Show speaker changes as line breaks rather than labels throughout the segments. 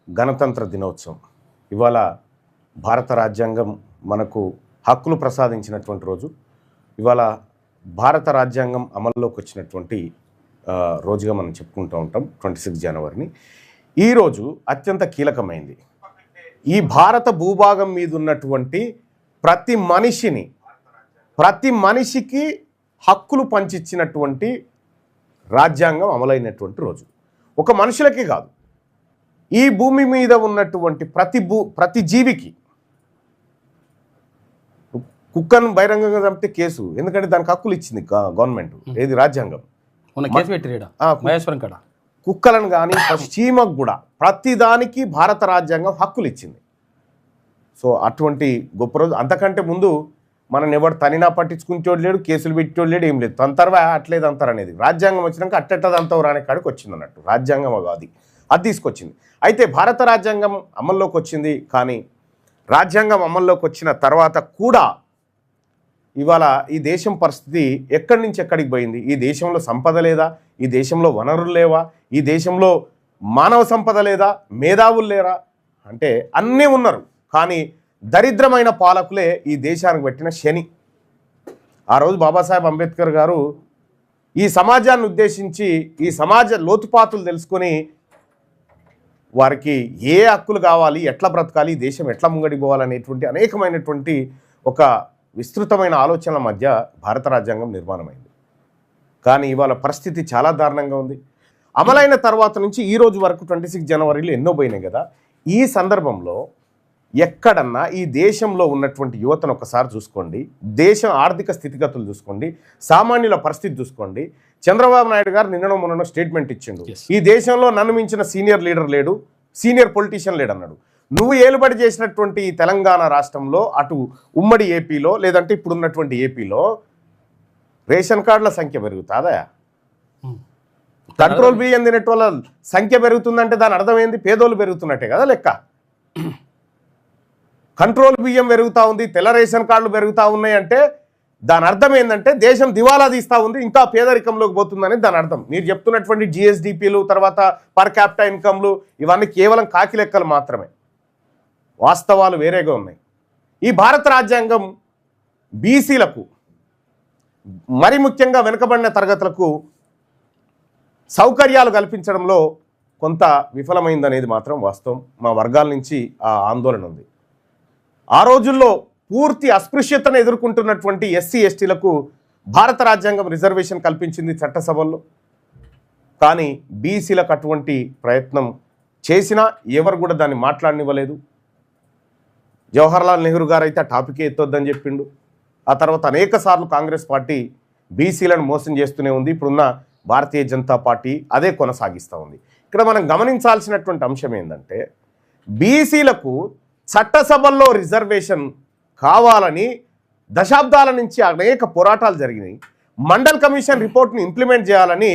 గణతంత్ర దినోత్సవం. ఇవాళ భారత రాజ్యాంగం మనకు హక్కులు ప్రసాదించినటువంటి రోజు. ఇవాళ భారత రాజ్యాంగం అమల్లోకి వచ్చినటువంటి రోజుగా మనం చెప్పుకుంటూ ఉంటాం 26 జనవరిని. ఈరోజు అత్యంత కీలకమైంది. ఈ భారత భూభాగం మీద ఉన్నటువంటి ప్రతి మనిషికి హక్కులు పంచిచ్చినటువంటి రాజ్యాంగం అమలైనటువంటి రోజు. ఒక మనుషులకి కాదు, ఈ భూమి మీద ఉన్నటువంటి ప్రతి జీవికి. కుక్కను బహిరంగంగా చంపితే కేసు, ఎందుకంటే దానికి హక్కులు ఇచ్చింది గవర్నమెంట్, ఏది రాజ్యాంగం. కుక్కలను కానీ చీమకు కూడా ప్రతిదానికి భారత రాజ్యాంగం హక్కులు ఇచ్చింది. సో అటువంటి గొప్ప రోజు. అంతకంటే ముందు మనం ఎవరు తనినా పట్టించుకుంటోడు లేడు, కేసులు పెట్టేవాడు లేడు, ఏం లేదు. తంతర్వా అట్లేదు అంటారు అనేది. రాజ్యాంగం వచ్చినాక అట్టెట్టదంతవు రాని కాడికి వచ్చింది అన్నట్టు. రాజ్యాంగం అది తీసుకొచ్చింది. అయితే భారత రాజ్యాంగం అమల్లోకి వచ్చింది. కానీ రాజ్యాంగం అమల్లోకి వచ్చిన తర్వాత కూడా ఇవాళ ఈ దేశం పరిస్థితి ఎక్కడి నుంచి ఎక్కడికి పోయింది? ఈ దేశంలో సంపద లేదా? ఈ దేశంలో వనరులు లేవా? ఈ దేశంలో మానవ సంపద లేదా? మేధావులు లేరా? అంటే అన్నీ ఉన్నారు, కానీ దరిద్రమైన పాలకులే ఈ దేశానికి పెట్టిన శని. ఆ రోజు బాబాసాహెబ్ అంబేద్కర్ గారు ఈ సమాజాన్ని ఉద్దేశించి ఈ సమాజ లోతుపాతులు తెలుసుకొని వారికి ఏ హక్కులు కావాలి, ఎట్లా బ్రతకాలి, ఈ దేశం ఎట్లా ముంగడికి పోవాలనేటువంటి అనేకమైనటువంటి ఒక విస్తృతమైన ఆలోచనల మధ్య భారత రాజ్యాంగం నిర్మాణమైంది. కానీ ఇవాళ పరిస్థితి చాలా దారుణంగా ఉంది. అమలైన తర్వాత నుంచి ఈ రోజు వరకు 26 జనవరిలో ఎన్నో పోయినాయి కదా. ఈ సందర్భంలో ఎక్కడన్నా ఈ దేశంలో ఉన్నటువంటి యువతను ఒకసారి చూసుకోండి, దేశం ఆర్థిక స్థితిగతులు చూసుకోండి, సామాన్యుల పరిస్థితి చూసుకోండి. చంద్రబాబు నాయుడు గారు నిన్ననో మొన్ననో స్టేట్మెంట్ ఇచ్చిండు, ఈ దేశంలో నన్ను మించిన సీనియర్ లీడర్ లేడు, సీనియర్ పొలిటీషియన్ లేడు అన్నాడు. నువ్వు ఏలుబడి చేసినటువంటి తెలంగాణ రాష్ట్రంలో, అటు ఉమ్మడి ఏపీలో, లేదంటే ఇప్పుడున్నటువంటి ఏపీలో రేషన్ కార్డుల సంఖ్య పెరుగుతుందా? కంట్రోల్ బియ్యం తినేటోళ్ళ సంఖ్య పెరుగుతుందంటే దాని అర్థం ఏంది? పేదోళ్ళు పెరుగుతున్నట్టే కదా లెక్క. కంట్రోల్ బియ్యం పెరుగుతూ ఉంది, తెల్ల రేషన్ కార్డులు పెరుగుతూ ఉన్నాయి అంటే దాని అర్థం ఏంటంటే దేశం దివాలా తీస్తూ ఉంది, ఇంకా పేదరికంలోకి పోతుందని దాని అర్థం. మీరు చెప్తున్నటువంటి జిఎస్డిపిలు, తర్వాత పర్ క్యాపిటల్ ఇన్కమ్లు, ఇవన్నీ కేవలం కాకి లెక్కలు మాత్రమే. వాస్తవాలు వేరేగా ఉన్నాయి. ఈ భారత రాజ్యాంగం బీసీలకు, మరి ముఖ్యంగా వెనుకబడిన తరగతులకు సౌకర్యాలు కల్పించడంలో కొంత విఫలమైందనేది మాత్రం వాస్తవం. మా వర్గాల నుంచి ఆ ఆందోళన ఉంది. ఆ రోజుల్లో పూర్తి అస్పృశ్యతను ఎదుర్కొంటున్నటువంటి ఎస్సీ ఎస్టీలకు భారత రాజ్యాంగం రిజర్వేషన్ కల్పించింది చట్టసభల్లో. కానీ బీసీలకు అటువంటి ప్రయత్నం చేసినా ఎవరు కూడా దాన్ని మాట్లాడనివ్వలేదు. జవహర్లాల్ నెహ్రూ గారు అయితే ఆ టాపికే ఎత్తొద్దని చెప్పిండు. ఆ తర్వాత అనేక సార్లు కాంగ్రెస్ పార్టీ బీసీలను మోసం చేస్తూనే ఉంది. ఇప్పుడున్న భారతీయ జనతా పార్టీ అదే కొనసాగిస్తూ ఉంది. ఇక్కడ మనం గమనించాల్సినటువంటి అంశం ఏంటంటే, బీసీలకు చట్టసభల్లో రిజర్వేషన్ కావాలని దశాబ్దాల నుంచి అనేక పోరాటాలు జరిగినాయి. మండల్ కమిషన్ రిపోర్ట్ని ఇంప్లిమెంట్ చేయాలని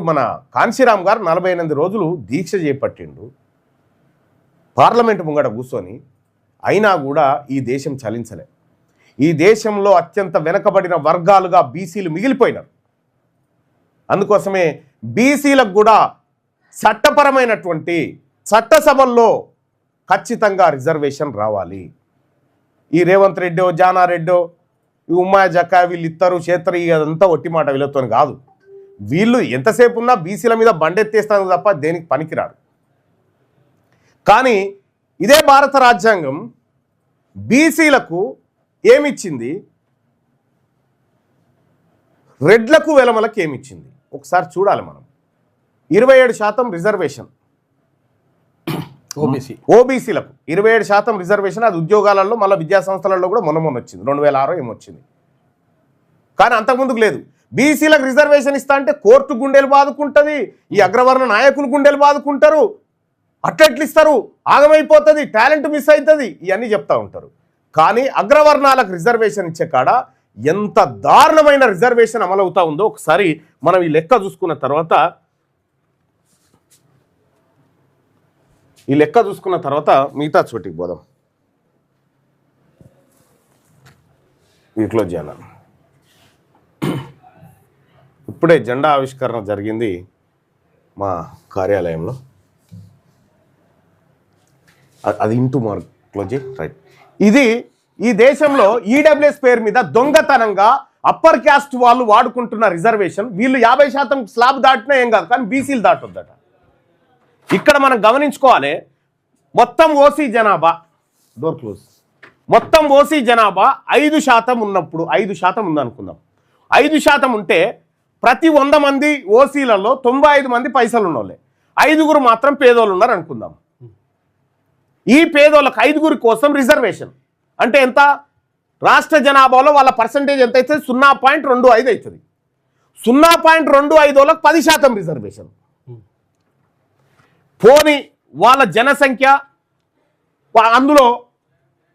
మన కాంశీరామ్ గారు 48 రోజులు దీక్ష చేపట్టిండు పార్లమెంటు ముంగడ కూర్చొని. అయినా కూడా ఈ దేశం చలించలే. ఈ దేశంలో అత్యంత వెనకబడిన వర్గాలుగా బీసీలు మిగిలిపోయినారు. అందుకోసమే బీసీలకు కూడా చట్టపరమైనటువంటి చట్టసభల్లో ఖచ్చితంగా రిజర్వేషన్ రావాలి. ఈ రేవంత్ రెడ్డో, జానారెడ్డో, ఈ ఉమ్మా జక్కా వీళ్ళు ఇస్తారు చేస్తారు, ఇదంతా ఒట్టి మాట వీళ్ళతో కాదు. వీళ్ళు ఎంతసేపు ఉన్నా బీసీల మీద బండెత్తేస్తాను తప్ప దేనికి పనికిరారు. కానీ ఇదే భారత రాజ్యాంగం బీసీలకు ఏమిచ్చింది, రెడ్లకు వెలమలకు ఏమిచ్చింది ఒకసారి చూడాలి మనం. 27% రిజర్వేషన్ ఓబీసీలకు, 27% రిజర్వేషన్. అది ఉద్యోగాలలో, మళ్ళీ విద్యా సంస్థలలో కూడా మొన్న వచ్చింది, 2006 ఏమొచ్చింది. కానీ అంతకుముందుకు లేదు. బీసీలకు రిజర్వేషన్ ఇస్తా అంటే కోర్టు గుండెలు బాదుకుంటుంది, ఈ అగ్రవర్ణ నాయకులు గుండెలు బాదుకుంటారు. అట్లెట్లు ఇస్తారు, ఆగమైపోతుంది, టాలెంట్ మిస్ అవుతుంది, ఇవన్నీ చెప్తా ఉంటారు. కానీ అగ్రవర్ణాలకు రిజర్వేషన్ ఇచ్చే కాడ ఎంత దారుణమైన రిజర్వేషన్ అమలవుతా ఉందో ఒకసారి మనం ఈ లెక్క చూసుకున్న తర్వాత మిగతా చోటికి పోదాం. క్లోజ్ చేయాలి. ఇప్పుడే జెండా ఆవిష్కరణ జరిగింది మా కార్యాలయంలో. అది ఇంటూ మార్క్ క్లోజ్ రైట్. ఇది ఈ దేశంలో ఈడబ్ల్యూఎస్ పేరు మీద దొంగతనంగా అప్పర్ క్యాస్ట్ వాళ్ళు వాడుకుంటున్న రిజర్వేషన్. వీళ్ళు 50% స్లాబ్ దాటినా ఏం కాదు, కానీ బీసీలు దాటొద్దట. ఇక్కడ మనం గమనించుకోవాలి, మొత్తం ఓసీ జనాభా డోర్ క్లోజ్, మొత్తం ఓసీ జనాభా 5% ఉన్నప్పుడు, 5% ఉందనుకుందాం, 5% ఉంటే ప్రతి 100 మంది ఓసీలలో 95 మంది పైసలు ఉన్నోళ్ళే, 5 మాత్రం పేదోళ్ళు ఉన్నారు అనుకుందాం. ఈ పేదోళ్ళకి 5 కోసం రిజర్వేషన్ అంటే ఎంత? రాష్ట్ర జనాభాలో వాళ్ళ పర్సంటేజ్ ఎంత అవుతుంది? 0.25 అవుతుంది. 0.25 వాళ్ళకి 10% రిజర్వేషన్. పోనీ వాళ్ళ జనసంఖ్య అందులో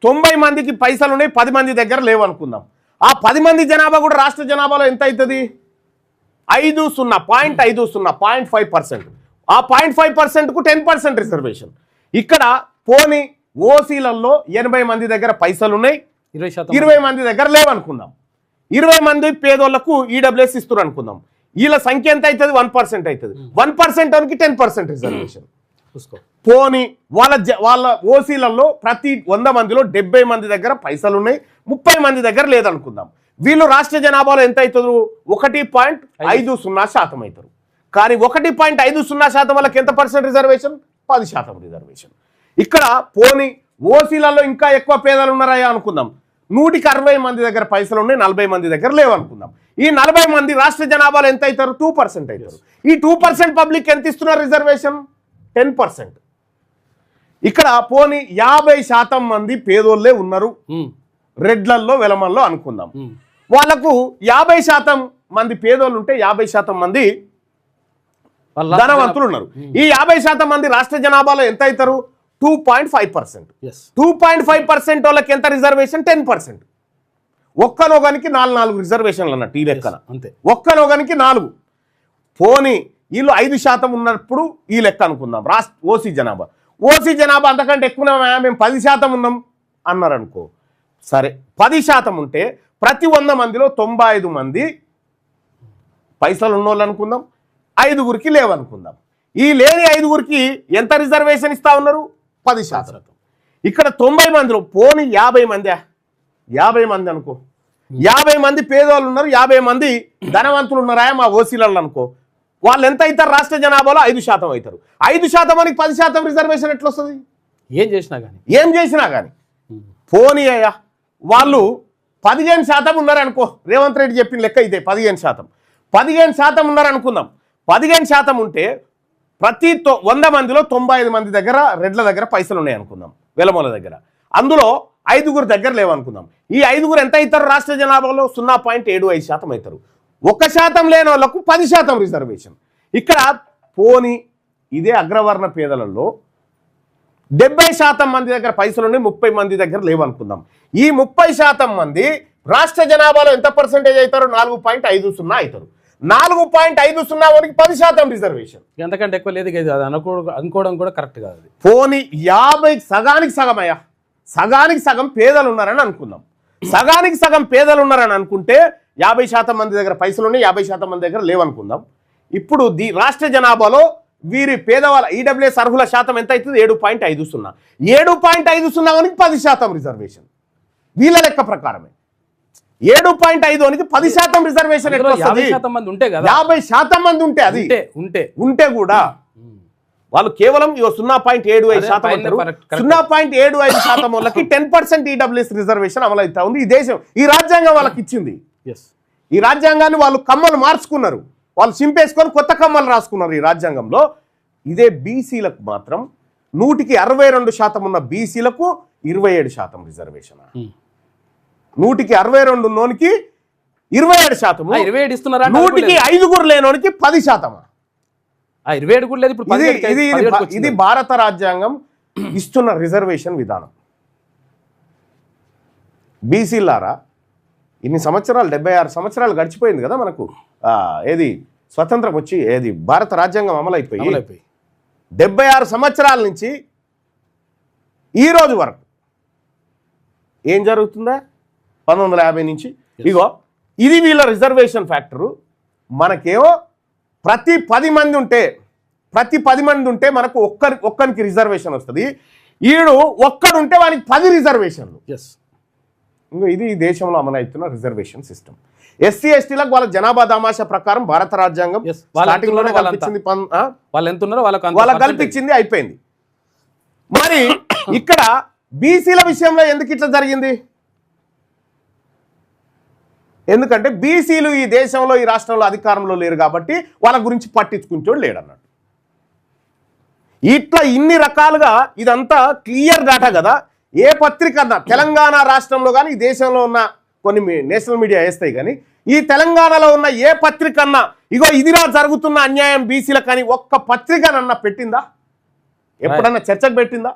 90 మందికి పైసలు ఉన్నాయి, 10 మంది దగ్గర లేవు అనుకుందాం. ఆ 10 మంది జనాభా కూడా రాష్ట్ర జనాభాలో ఎంత అవుతుంది? 0.50% ఆ 0.5%కు 10% రిజర్వేషన్. ఇక్కడ పోనీ ఓసీలలో 80 మంది దగ్గర పైసలు ఉన్నాయి, 20 మంది దగ్గర లేవనుకుందాం. 20 మంది పేదోళ్లకు ఈడబ్ల్యూఎస్ ఇస్తారు అనుకుందాం. వీళ్ళ సంఖ్య ఎంత అవుతుంది? 1% అవుతుంది. 1% అనికి 10% రిజర్వేషన్. పోనీ వాళ్ళ ఓసీలలో ప్రతి 100 మందిలో 70 మంది దగ్గర పైసలు ఉన్నాయి, 30 మంది దగ్గర లేదనుకుందాం. వీళ్ళు రాష్ట్ర జనాభాలో ఎంత అవుతారు? 1.50% అవుతారు. కానీ 1.50% వాళ్ళకి ఎంత పర్సెంట్ రిజర్వేషన్? 10% రిజర్వేషన్. ఇక్కడ పోనీ ఓసీలలో ఇంకా ఎక్కువ పేదలు ఉన్నారా అనుకుందాం. 160 మంది దగ్గర పైసలు ఉన్నాయి, 40 మంది దగ్గర లేవనుకుందాం. ఈ 40 మంది రాష్ట్ర జనాభాలో ఎంత అవుతారు? 2% అవుతారు. ఈ 2% పబ్లిక్ ఎంత ఇస్తున్నారు రిజర్వేషన్? 10%. ఇక్కడ పోనీ 50% మంది పేదోళ్ళే ఉన్నారు రెడ్లల్లో వెలమల్లో అనుకుందాం. వాళ్ళకు 50% మంది పేదోళ్ళు ఉంటే 50% మంది ధనవంతులు ఉన్నారు. ఈ 50% మంది రాష్ట్ర జనాభాలో ఎంత అవుతారు? 2.5%. 2.5% వాళ్ళకి ఎంత రిజర్వేషన్? 10%. ఒక్కనోగానికి 4 రిజర్వేషన్లు అన్నట్టు ఈ లెక్కన. అంతే, ఒక్కనోగానికి 4. పోనీ వీళ్ళు 5% ఉన్నప్పుడు ఈ లెక్క అనుకుందాం. ఓసీ జనాభా అంతకంటే ఎక్కువ మేము 10% ఉన్నాం అన్నారు అనుకో. సరే, 10% ఉంటే ప్రతి 100 మందిలో 95 మంది పైసలు ఉన్నోళ్ళు అనుకుందాం, 5 లేవనుకుందాం. ఈ లేని 5 ఎంత రిజర్వేషన్ ఇస్తా ఉన్నారు? 10%. ఇక్కడ 90 మందిలో పోనీ 50 మంది అనుకో, 50 మంది పేదవాళ్ళు ఉన్నారు, 50 మంది ధనవంతులు ఉన్నారా మా ఓసీలలో అనుకో. వాళ్ళు ఎంత అవుతారు? రాష్ట్ర జనాభాలో 5% అవుతారు. 5% మనకి 10% రిజర్వేషన్ ఎట్లా వస్తుంది? ఏం చేసినా కానీ పోనీ అయ్యా వాళ్ళు 15% ఉన్నారనుకో. రేవంత్ రెడ్డి చెప్పిన లెక్క ఇదే. 15% ఉన్నారనుకుందాం. 15% ఉంటే ప్రతి 100 మందిలో 95 మంది దగ్గర రెడ్ల దగ్గర పైసలు ఉన్నాయి అనుకుందాం, వెలమల దగ్గర. అందులో 5 దగ్గర లేవనుకుందాం. ఈ 5 ఎంత అవుతారు? రాష్ట్ర జనాభాలో 0.75% అవుతారు. 1% లేని వాళ్ళకు 10% రిజర్వేషన్. ఇక్కడ పోనీ ఇదే అగ్రవర్ణ పేదలలో 70% మంది దగ్గర పైసలు ఉన్నాయి, 30 మంది దగ్గర లేవనుకుందాం. ఈ 30% మంది రాష్ట్ర జనాభాలో ఎంత పర్సెంటేజ్ అవుతారు? 4.50 అవుతారు. 4.50 వారికి 10% రిజర్వేషన్.
ఎంతకంటే ఎక్కువ లేదు, అనుకోవడం కూడా కరెక్ట్ కాదు.
పోనీ 50 సగానికి సగం పేదలు ఉన్నారని అనుకుందాం. సగానికి సగం పేదలు ఉన్నారని అనుకుంటే 50% మంది దగ్గర పైసలు ఉన్నాయి, 50% మంది దగ్గర లేవనుకుందాం. ఇప్పుడు రాష్ట్ర జనాభాలో వీరి పేదవాళ్ళ ఈడబ్ల్యూఎస్ అర్హుల శాతం ఎంత అవుతుంది? 7.50. 7.50 వానికి 10% రిజర్వేషన్. వీళ్ళ లెక్క ప్రకారమే 7.5 10% రిజర్వేషన్. 50% మంది ఉంటే అది ఉంటే కూడా వాళ్ళు కేవలం 0.75%. 0.75% వాళ్ళకి 10% ఈడబ్ల్యూఎస్ రిజర్వేషన్ అమలవుతా ఉంది. ఈ దేశం, ఈ రాజ్యాంగం వాళ్ళకి ఇచ్చింది. ఈ రాజ్యాంగాన్ని వాళ్ళు కమ్మలు మార్చుకున్నారు, వాళ్ళు చింపేసుకొని కొత్త కమ్మలు రాసుకున్నారు ఈ రాజ్యాంగంలో. ఇదే బీసీలకు మాత్రం 162% ఉన్న బీసీలకు 27% రిజర్వేషన్. 162 ఉన్నోనికి 27%,
27 ఇస్తున్నారా?
105 లేనోనికి 10%.
27 కూడా లేదు.
ఇది భారత రాజ్యాంగం ఇస్తున్న రిజర్వేషన్ విధానం. బీసీలారా, ఇన్ని సంవత్సరాలు 76 సంవత్సరాలు గడిచిపోయింది కదా మనకు. ఏది స్వతంత్రం వచ్చి ఏది భారత రాజ్యాంగం అమలైపోయి 76 సంవత్సరాల నుంచి ఈ రోజు వరకు ఏం జరుగుతుందా? 1950 నుంచి ఇగో ఇది వీళ్ళ రిజర్వేషన్ ఫ్యాక్టరు. మనకేమో ప్రతి 10 మంది ఉంటే మనకు ఒక్కరికి రిజర్వేషన్ వస్తుంది. ఈడు ఒక్కడుంటే వానికి 10 రిజర్వేషన్లు.
ఎస్,
ఇంకో ఇది ఈ దేశంలో అమలవుతున్న రిజర్వేషన్ సిస్టమ్. ఎస్సీ ఎస్టీలకు వాళ్ళ జనాభా దామాషా ప్రకారం భారత రాజ్యాంగం స్టార్టింగ్ లోనే కల్పించింది.
వాళ్ళు ఎంత ఉన్నారో
వాళ్ళకి కల్పించింది, అయిపోయింది. మరి ఇక్కడ బీసీల విషయంలో ఎందుకు ఇట్లా జరిగింది? ఎందుకంటే బీసీలు ఈ దేశంలో ఈ రాష్ట్రంలో అధికారంలో లేరు కాబట్టి వాళ్ళ గురించి పట్టించుకుంటోడు లేడన్నట్టు. ఇట్లా ఇన్ని రకాలుగా ఇదంతా క్లియర్ డాటా కదా. ఏ పత్రిక అన్నా తెలంగాణ రాష్ట్రంలో కానీ ఈ దేశంలో ఉన్న కొన్ని నేషనల్ మీడియా వేస్తాయి కానీ ఈ తెలంగాణలో ఉన్న ఏ పత్రిక అన్నా ఇగో ఇదిరా జరుగుతున్న అన్యాయం బీసీలకు కానీ ఒక్క పత్రికనన్నా పెట్టిందా? ఎప్పుడన్నా చర్చకు పెట్టిందా?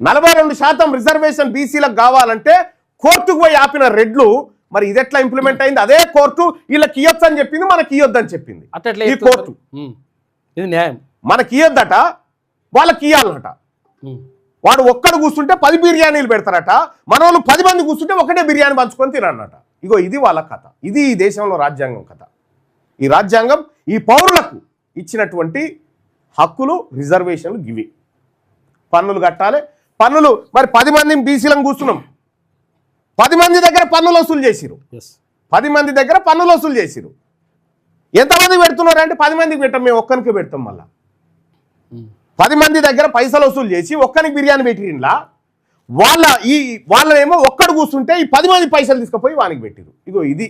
42% రిజర్వేషన్ బీసీలకు కావాలంటే కోర్టుకు పోయి ఆపిన రెడ్లు మరి ఇది ఎట్లా ఇంప్లిమెంట్ అయింది? అదే కోర్టు వీళ్ళకి ఇయ్యొచ్చు అని చెప్పింది, మనకి ఇయ్యొద్దని చెప్పింది. ఈ కోర్టు
ఇది న్యాయం,
మనకి ఇయ్యొద్దట, వాళ్ళకి ఇయ్యాలన్నట. వాడు ఒక్కడు కూర్చుంటే 10 బిర్యానీలు పెడతారట, మన వాళ్ళు 10 మంది కూర్చుంటే ఒకటే బిర్యానీ పంచుకొని తినన్నట. ఇగో ఇది వాళ్ళ కథ. ఇది ఈ దేశంలో రాజ్యాంగం కథ. ఈ రాజ్యాంగం ఈ పౌరులకు ఇచ్చినటువంటి హక్కులు, రిజర్వేషన్లు గివి. పన్నులు కట్టాలి. పన్నులు మరి 10 మంది బీసీలను కూర్చున్నాం, 10 మంది దగ్గర పన్నులు వసూలు చేసిరు. 10 మంది దగ్గర పన్నులు వసూలు చేసిరు. ఎంతమందికి పెడుతున్నారు అంటే 10 మందికి పెట్టాం, మేము ఒక్కరికి పెడతాం. మళ్ళా 10 మంది దగ్గర పైసలు వసూలు చేసి ఒక్కరికి బిర్యానీ పెట్టిండ్లా. వాళ్ళేమో ఒక్కడు కూర్చుంటే ఈ 10 మంది పైసలు తీసుకుపోయి వానికి పెట్టిరు. ఇగో ఇది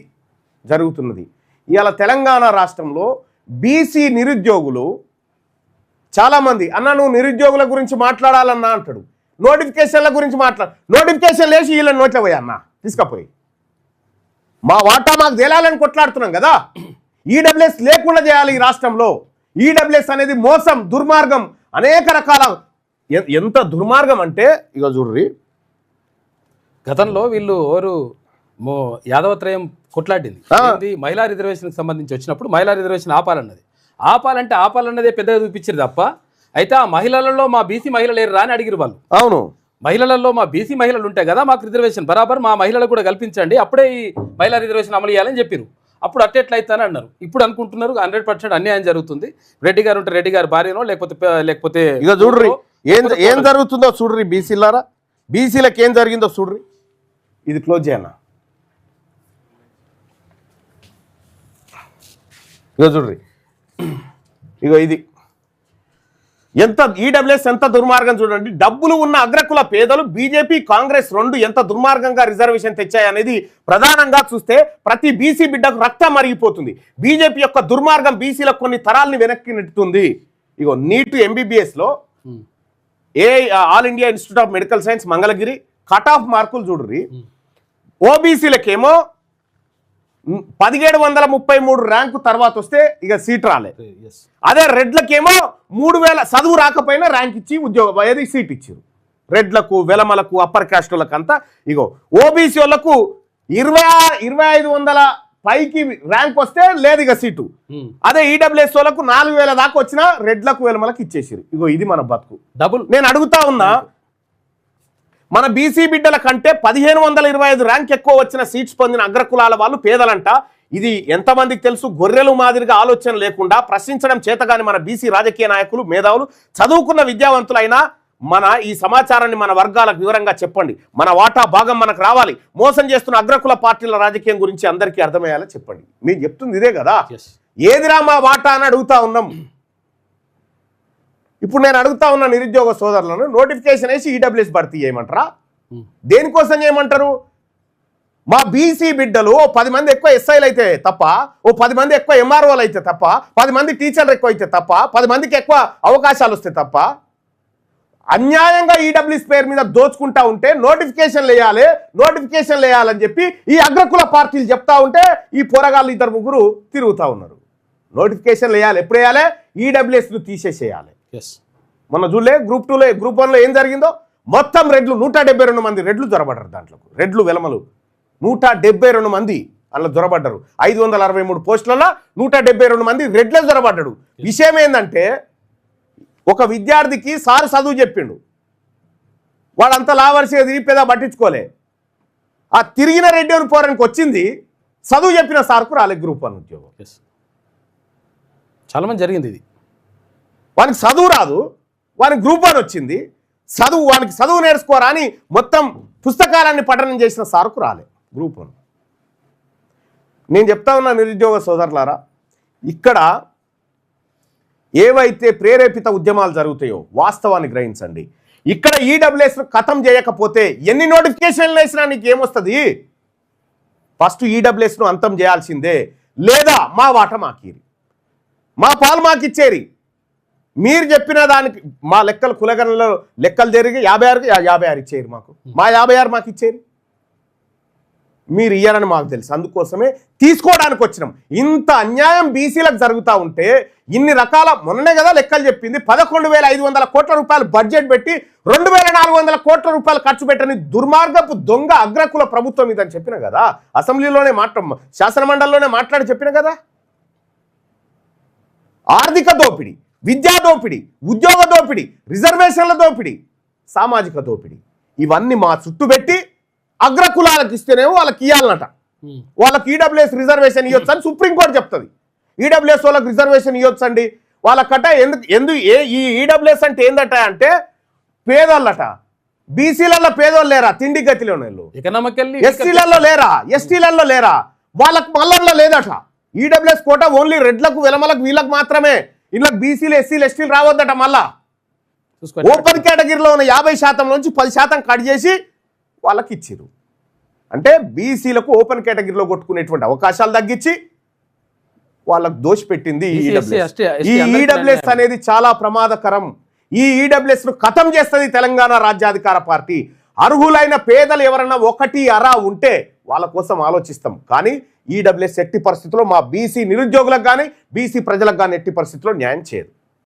జరుగుతున్నది. ఇవాళ తెలంగాణ రాష్ట్రంలో బీసీ నిరుద్యోగులు చాలామంది అన్న నువ్వు నిరుద్యోగుల గురించి మాట్లాడాలన్నా అంటాడు, నోటిఫికేషన్ల గురించి నోటిఫికేషన్ లేచి వీళ్ళని నోట్ల పోయి అన్న తీసుకుపోయి మా వాటా మాకు తేలాలని కొట్లాడుతున్నాం కదా. ఈడబ్ల్యూఎస్ లేకుండా చేయాలి ఈ రాష్ట్రంలో. ఈడబ్ల్యూఎస్ అనేది మోసం, దుర్మార్గం, అనేక రకాల. ఎంత దుర్మార్గం అంటే ఇక చూడ్రి,
గతంలో వీళ్ళు ఎవరు యాదవత్రయం కొట్లాడింది మహిళా రిజర్వేషన్కి సంబంధించి వచ్చినప్పుడు మహిళా రిజర్వేషన్ ఆపాలన్నదే పెద్దగా చూపించారు తప్ప, అయితే ఆ మహిళలలో మా బీసీ మహిళలు లేరు అని అడిగిరు వాళ్ళు.
అవును,
మహిళలలో మా బీసీ మహిళలు ఉంటాయి కదా, మాకు రిజర్వేషన్ బరాబర్ మా మహిళలకు కూడా కల్పించండి, అప్పుడే ఈ మహిళా రిజర్వేషన్ అమలు చేయాలని చెప్పారు. అప్పుడు అట్టెట్లయితే అన్నారు. ఇప్పుడు అనుకుంటున్నారు 100% అన్యాయం జరుగుతుంది. రెడ్డి గారు ఉంటే రెడ్డి గారు భార్యనో లేకపోతే
ఇక చూడ్రి ఏం జరుగుతుందో చూడ్రి. బీసీలారా, బీసీలకు ఏం జరిగిందో చూడ్రి. ఇది క్లోజ్ చేయన్నా. ఇక చూడ్రి, ఇగో ఇది ఎంత ఈడబ్ల్యూఎస్ ఎంత దుర్మార్గం చూడండి. డబ్బులు ఉన్న అగ్రకుల పేదలు బీజేపీ కాంగ్రెస్ రెండు ఎంత దుర్మార్గంగా రిజర్వేషన్ తెచ్చాయనేది ప్రధానంగా చూస్తే ప్రతి బీసీ బిడ్డకు రక్తం మరిగిపోతుంది. బీజేపీ యొక్క దుర్మార్గం బీసీలకు కొన్ని తరాల్ని వెనక్కి నెట్టుతుంది. ఇగో నీట్ ఎంబీబీఎస్లో All India Institute of Medical Science Mangalagiri cut off మార్కులు చూడ్రి. ఓబీసీలకేమో 1733 ర్యాంకు తర్వాత వస్తే ఇక సీట్ రాలే. అదే రెడ్లకేమో 3000 చదువు రాకపోయినా ర్యాంక్ ఇచ్చి ఉద్యోగం ఏది సీట్ ఇచ్చారు. రెడ్లకు, వెలమలకు, అప్పర్ క్యాస్టులకు అంతా. ఇగో ఓబీసీ వాళ్ళకు 2500 పైకి ర్యాంక్ వస్తే లేదు ఇక సీటు. అదే ఈడబ్ల్యూఎస్ వాళ్ళకు 4000 దాకా వచ్చినా రెడ్లకు, వెలమలకు ఇచ్చేసారు. ఇగో ఇది మన బతుకు.
డబుల్.
నేను అడుగుతా ఉన్నా, మన బీసీ బిడ్డల కంటే 1525 ర్యాంక్ ఎక్కువ వచ్చిన సీట్స్ పొందిన అగ్రకులాల వాళ్ళు పేదలంట. ఇది ఎంతమందికి తెలుసు? గొర్రెలు మాదిరిగా ఆలోచన లేకుండా ప్రశ్నించడం చేతగాని మన బీసీ రాజకీయ నాయకులు, మేధావులు, చదువుకున్న విద్యావంతులైనా మన ఈ సమాచారాన్ని మన వర్గాలకు వివరంగా చెప్పండి. మన వాటా భాగం మనకు రావాలి. మోసం చేస్తున్న అగ్రకుల పార్టీల రాజకీయం గురించి అందరికీ అర్థమయ్యేలా చెప్పండి. మీరు చెప్తుంది ఇదే కదా. ఏదిరా మా వాటా అని అడుగుతా ఉన్నాం. ఇప్పుడు నేను అడుగుతా ఉన్న నిరుద్యోగ సోదరులను నోటిఫికేషన్ వేసి ఈడబ్ల్యూఎస్ భర్తీ చేయమంటారా? దేనికోసం చేయమంటారు? మా బీసీ బిడ్డలు 10 మంది ఎక్కువ ఎస్ఐలు అయితే తప్ప, 10 మంది ఎక్కువ ఎంఆర్ఓలు అయితే తప్ప, 10 మంది టీచర్లు ఎక్కువ అయితే తప్ప, 10 మందికి ఎక్కువ అవకాశాలు వస్తే తప్ప, అన్యాయంగా ఈడబ్ల్యూఎస్ పేరు మీద దోచుకుంటా ఉంటే నోటిఫికేషన్లు వేయాలని చెప్పి ఈ అగ్రకుల పార్టీలు చెప్తా ఉంటే ఈ పోరగాళ్ళు 2-3 తిరుగుతూ ఉన్నారు. నోటిఫికేషన్లు వేయాలి. ఎప్పుడు వేయాలి? ఈడబ్ల్యూఎస్ను తీసేసేయాలి. మొన్న చూడలే గ్రూప్ 2లో, గ్రూప్ 1లో ఏం జరిగిందో? మొత్తం రెడ్లు 172 మంది రెడ్లు దొరబడ్డారు. దాంట్లో రెడ్లు, వెలమలు 172 మంది అలా దొరబడ్డారు. 563 పోస్టులలో 172 మంది రెడ్లే దొరబడ్డాడు. విషయం ఏంటంటే ఒక విద్యార్థికి సారు చదువు చెప్పిండు, వాడంతా లావర్సిగా తిరిగి పెద్ద పట్టించుకోలే. ఆ తిరిగిన రెడ్డి అని పోరానికి వచ్చింది, చదువు చెప్పిన సార్కు రాలే గ్రూప్ 1 ఉద్యోగం.
చాలా మంది జరిగింది ఇది.
వానికి చదువు రాదు, వానికి గ్రూప్ 1 వచ్చింది, వానికి చదువు నేర్చుకోరా అని మొత్తం పుస్తకాలన్నీ పఠనం చేసిన సార్కు రాలే గ్రూప్ 1. నేను చెప్తా ఉన్నా నిరుద్యోగ సోదరులారా, ఇక్కడ ఏవైతే ప్రేరేపిత ఉద్యమాలు జరుగుతాయో వాస్తవాన్ని గ్రహించండి. ఇక్కడ ఈడబ్ల్యూఎస్ను ఖతం చేయకపోతే ఎన్ని నోటిఫికేషన్లు వేసినా నీకు ఏమొస్తుంది? ఫస్ట్ ఈడబ్ల్యూఎస్ను అంతం చేయాల్సిందే, లేదా మా వాట మాకిరి, మా పాలు మాకిచ్చేరి. మీరు చెప్పిన దానికి మా లెక్కలు కులగణలో లెక్కలు జరిగి 56 ఇచ్చేరు మాకు, మా 56 మాకు ఇచ్చేరి. మీరు ఇయ్యారని మాకు తెలుసు, అందుకోసమే తీసుకోవడానికి వచ్చినాం. ఇంత అన్యాయం బీసీలకు జరుగుతూ ఉంటే ఇన్ని రకాల, మొన్ననే కదా లెక్కలు చెప్పింది, 11,500 కోట్ల రూపాయలు బడ్జెట్ పెట్టి 2,400 కోట్ల రూపాయలు ఖర్చు పెట్టని దుర్మార్గపు దొంగ అగ్రకుల ప్రభుత్వం ఇదని చెప్పిన కదా, అసెంబ్లీలోనే శాసనమండలిలోనే మాట్లాడి చెప్పిన కదా. ఆర్థిక దోపిడీ, విద్యా దోపిడీ, ఉద్యోగ దోపిడీ, రిజర్వేషన్ల దోపిడీ, సామాజిక దోపిడీ, ఇవన్నీ మా చుట్టూ పెట్టి అగ్రకులాలకు ఇస్తేనేమో వాళ్ళకి ఇవ్వాలన్నట. వాళ్ళకి ఈడబ్ల్యూఎస్ రిజర్వేషన్ ఇవ్వచ్చు అని సుప్రీంకోర్టు చెప్తుంది. ఈడబ్ల్యూఎస్ వాళ్ళకి రిజర్వేషన్ ఇవ్వచ్చు అండి వాళ్ళకట. ఈ ఈడబ్ల్యూఎస్ అంటే ఏందట అంటే పేదోళ్ళట. బీసీలలో పేదోళ్ళు లేరా? తిండి గతిలో ఎస్సీలలో లేరా? ఎస్టీలలో లేరా? వాళ్ళకి మల్లర్లో లేదట. ఈడబ్ల్యూఎస్ కోట ఓన్లీ రెడ్లకు, వెలమలకు, వీళ్ళకి మాత్రమే. ఇలా బీసీలు, ఎస్సీలు, ఎస్టీలు రావద్దట. మళ్ళా ఓపెన్ కేటగిరీలో ఉన్న 50% నుంచి 10% కట్ చేసి వాళ్ళకి ఇచ్చిరు. అంటే బీసీలకు ఓపెన్ కేటగిరీలో కొట్టుకునేటువంటి అవకాశాలు తగ్గించి వాళ్ళకు దోషపెట్టింది ఈ ఈడబ్ల్యూఎస్ అనేది చాలా ప్రమాదకరం. ఈ ఈడబ్ల్యూఎస్ను ఖతం చేస్తుంది తెలంగాణ రాజ్యాధికార పార్టీ. అర్హులైన పేదలు ఎవరన్నా ఒకటి అరా ఉంటే వాళ్ళ కోసం ఆలోచిస్తాం, కానీ ఈడబ్ల్యూఎస్ ఎట్టి పరిస్థితుల్లో మా బీసీ నిరుద్యోగులకు కానీ బీసీ ప్రజలకు కానీ ఎట్టి పరిస్థితుల్లో న్యాయం చేయదు.